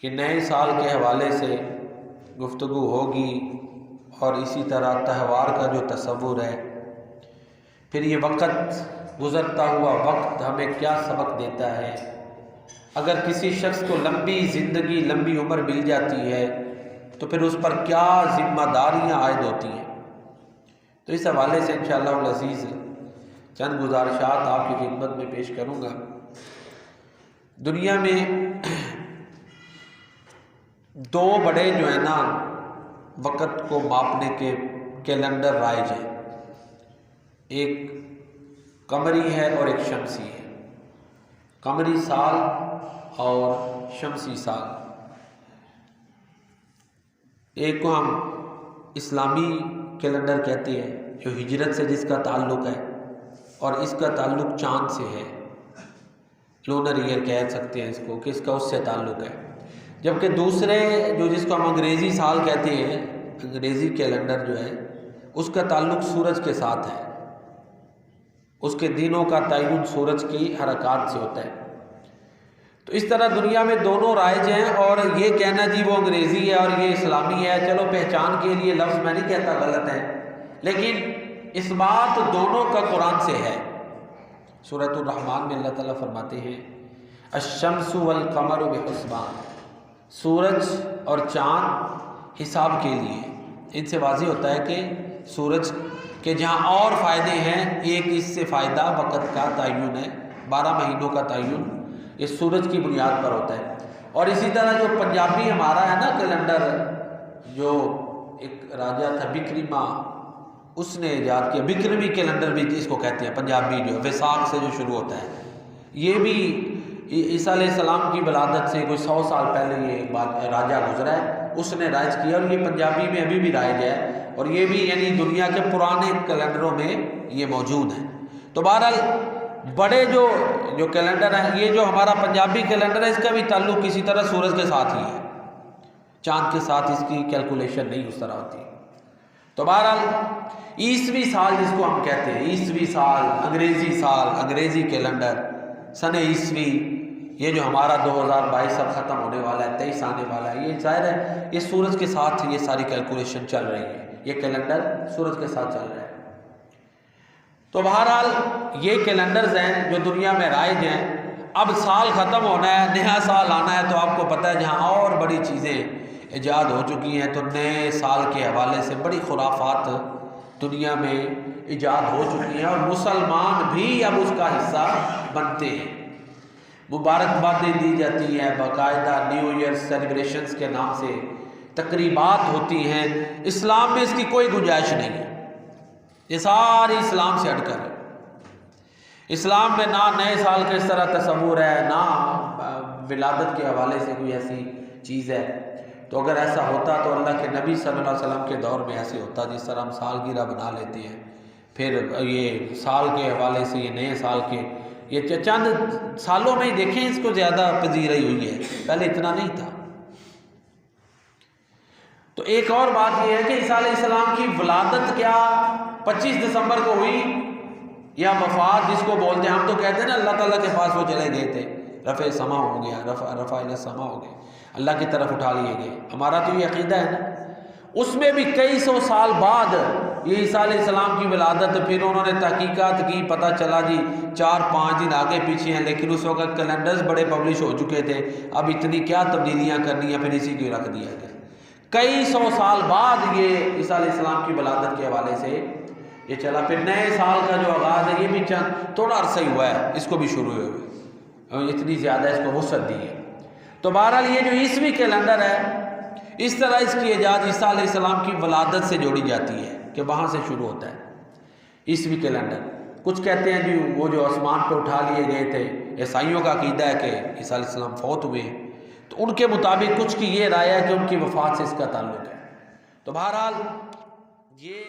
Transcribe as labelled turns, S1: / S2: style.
S1: کہ نئے سال کے حوالے سے گفتگو ہوگی اور اسی طرح تہوار کا جو تصور ہے، پھر یہ وقت گزرتا ہوا وقت ہمیں کیا سبق دیتا ہے، اگر کسی شخص کو لمبی زندگی لمبی عمر مل جاتی ہے تو پھر اس پر کیا ذمہ داریاں عائد ہوتی ہیں۔ تو اس حوالے سے انشاءاللہ العزیز چند گزارشات آپ کی خدمت میں پیش کروں گا۔ دنیا میں دو بڑے جو ہے نا وقت کو ماپنے کے کیلنڈر رائج ہیں، ایک قمری ہے اور ایک شمسی ہے۔ قمری سال اور شمسی سال، ایک کو ہم اسلامی کیلنڈر کہتے ہیں جو ہجرت سے جس کا تعلق ہے، اور اس کا تعلق چاند سے ہے، لونر ایئر کہہ سکتے ہیں اس کو، کہ اس کا اس سے تعلق ہے۔ جبکہ دوسرے جو جس کو ہم انگریزی سال کہتے ہیں، انگریزی کیلنڈر جو ہے اس کا تعلق سورج کے ساتھ ہے، اس کے دنوں کا تعین سورج کی حرکات سے ہوتا ہے۔ تو اس طرح دنیا میں دونوں رائج ہیں، اور یہ کہنا جی وہ انگریزی ہے اور یہ اسلامی ہے، چلو پہچان کے لیے لفظ میں نہیں کہتا غلط ہے، لیکن اس بات دونوں کا قرآن سے ہے۔ سورۃ الرحمن میں اللہ تعالیٰ فرماتے ہیں الشمس والقمر بحسبان، سورج اور چاند حساب کے لیے۔ ان سے واضح ہوتا ہے کہ سورج کے جہاں اور فائدے ہیں، ایک اس سے فائدہ وقت کا تعین ہے، 12 مہینوں کا تعین یہ سورج کی بنیاد پر ہوتا ہے۔ اور اسی طرح جو پنجابی ہمارا ہے نا کیلنڈر، جو ایک راجہ تھا بکرما، اس نے ایجاد کیا، بکرمی کیلنڈر بھی اس کو کہتے ہیں، پنجابی جو ویساکھ سے جو شروع ہوتا ہے، یہ بھی عیسیٰ علیہ السلام کی ولادت سے کوئی 100 سال پہلے یہ راجہ گزرا ہے، اس نے رائج کیا، اور یہ پنجابی میں ابھی بھی رائج ہے، اور یہ بھی یعنی دنیا کے پرانے کیلنڈروں میں یہ موجود ہے۔ تو بہرحال بڑے جو کیلنڈر ہیں، یہ جو ہمارا پنجابی کیلنڈر ہے اس کا بھی تعلق کسی طرح سورج کے ساتھ ہی ہے، چاند کے ساتھ اس کی کیلکولیشن نہیں اس طرح ہوتی۔ تو بہرحال عیسوی سال جس کو ہم کہتے ہیں، عیسوی سال، انگریزی سال، انگریزی کیلنڈر، سن عیسوی، یہ جو ہمارا 2022 اب ختم ہونے والا ہے، 23 آنے والا ہے، یہ ظاہر ہے یہ سورج کے ساتھ یہ ساری کیلکولیشن چل رہی ہے، یہ کیلنڈر سورج کے ساتھ چل رہا ہے۔ تو بہرحال یہ کیلنڈرز ہیں جو دنیا میں رائج ہیں۔ اب سال ختم ہونا ہے، نیا سال آنا ہے، تو آپ کو پتہ ہے جہاں اور بڑی چیزیں ایجاد ہو چکی ہیں، تو نئے سال کے حوالے سے بڑی خرافات دنیا میں ایجاد ہو چکی ہیں، اور مسلمان بھی اب اس کا حصہ بنتے ہیں۔ مبارکبادیں دی جاتی ہیں، باقاعدہ نیو ایئر سیلیبریشنز کے نام سے تقریبات ہوتی ہیں۔ اسلام میں اس کی کوئی گنجائش نہیں ہے، یہ ساری اسلام سے ہٹ کر ہے۔ اسلام میں نہ نئے سال کا اس طرح تصور ہے، نہ ولادت کے حوالے سے کوئی ایسی چیز ہے۔ تو اگر ایسا ہوتا تو اللہ کے نبی صلی اللہ علیہ وسلم کے دور میں ایسے ہوتا، جس طرح ہم سالگرہ بنا لیتے ہیں، پھر یہ سال کے حوالے سے یہ نئے سال کے یہ چند سالوں میں ہی دیکھیں اس کو زیادہ پذیرائی ہوئی ہے، پہلے اتنا نہیں تھا۔ تو ایک اور بات یہ ہے کہ عیسیٰ علیہ السلام کی ولادت کیا 25 دسمبر کو ہوئی، یا وفات جس کو بولتے ہیں، ہم تو کہتے ہیں نا اللہ تعالیٰ کے پاس وہ چلے گئے تھے، رفع سما ہو گیا، رفع الی السما ہو گئے، اللہ کی طرف اٹھا لیے گئے، ہمارا تو یہ عقیدہ ہے نا۔ اس میں بھی کئی سو سال بعد یہ عیسیٰ علیہ السلام کی ولادت، پھر انہوں نے تحقیقات کی، پتہ چلا جی 4-5 دن آگے پیچھے ہیں، لیکن اس وقت کیلنڈرز بڑے پبلش ہو چکے تھے، اب اتنی کیا تبدیلیاں کرنی ہیں، پھر اسی کو رکھ دیا گیا۔ کئی سو سال بعد یہ عیسیٰ علیہ السلام کی ولادت کے حوالے سے یہ چلا۔ پھر نئے سال کا جو آغاز ہے یہ بھی چند تھوڑا عرصہ ہی ہوا ہے، اس کو بھی شروع ہوئے، اتنی زیادہ اس کو وسعت دی ہے۔ تو بہرحال یہ جو عیسوی کیلنڈر ہے، اس طرح اس کی ایجاد عیسیٰ علیہ السلام کی ولادت سے جوڑی جاتی ہے کہ وہاں سے شروع ہوتا ہے عیسوی کیلنڈر۔ کچھ کہتے ہیں جی وہ جو آسمان پہ اٹھا لیے گئے تھے، عیسائیوں کا عقیدہ ہے کہ عیسیٰ علیہ السلام فوت ہوئے ہیں، تو ان کے مطابق کچھ کی یہ رائے ہے کہ ان کی وفات سے اس کا تعلق ہے۔ تو بہرحال یہ